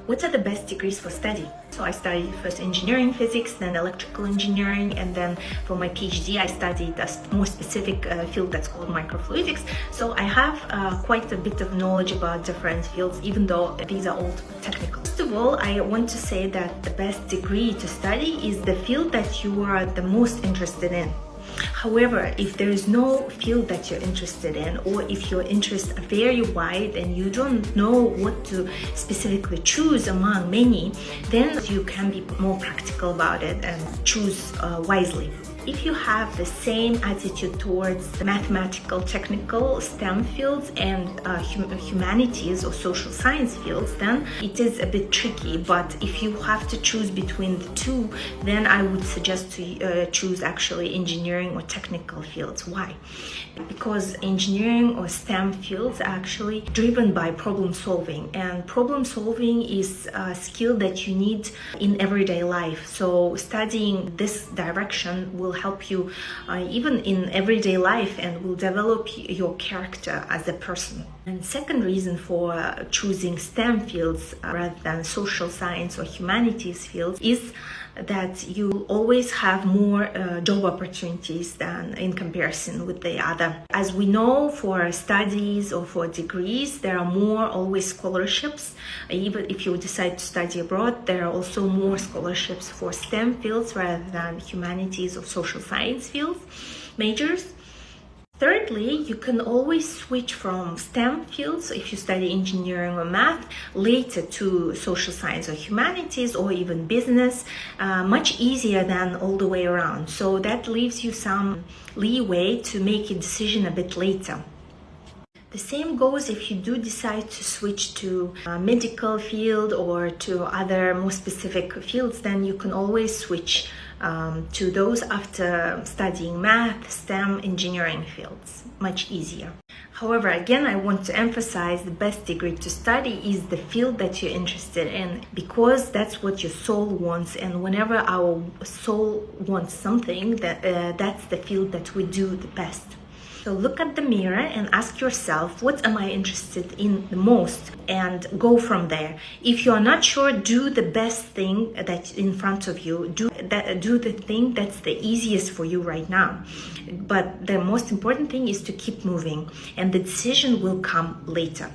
What are the best degrees for study? So I studied first engineering physics, then electrical engineering, and then for my PhD I studied a more specific field that's called microfluidics. So I have quite a bit of knowledge about different fields, even though these are all technical. First of all, I want to say that the best degree to study is the field that you are the most interested in. However, if there is no field that you're interested in, or if your interests are very wide and you don't know what to specifically choose among many, then you can be more practical about it and choose wisely. If you have the same attitude towards the mathematical, technical, STEM fields and humanities or social science fields, then it is a bit tricky. But if you have to choose between the two, then I would suggest to choose actually engineering or technical fields. Why? Because engineering or STEM fields are actually driven by problem solving, and problem solving is a skill that you need in everyday life. So studying this direction will help you even in everyday life and will develop your character as a person. And second reason for choosing STEM fields rather than social science or humanities fields is that you always have more job opportunities than in comparison with the other. As we know, for studies or for degrees, there are more always scholarships. Even if you decide to study abroad, there are also more scholarships for STEM fields rather than humanities or social science fields majors. Thirdly, you can always switch from STEM fields, if you study engineering or math, later to social science or humanities or even business, much easier than all the way around. So that leaves you some leeway to make a decision a bit later. The same goes if you do decide to switch to a medical field or to other more specific fields, then you can always switch to those after studying math, STEM, engineering fields, much easier. However, again, I want to emphasize the best degree to study is the field that you're interested in, because that's what your soul wants, and whenever our soul wants something, that's the field that we do the best. So look at the mirror and ask yourself, what am I interested in the most? And go from there. If you are not sure, do the best thing that's in front of you. Do the thing that's the easiest for you right now. But the most important thing is to keep moving, and the decision will come later.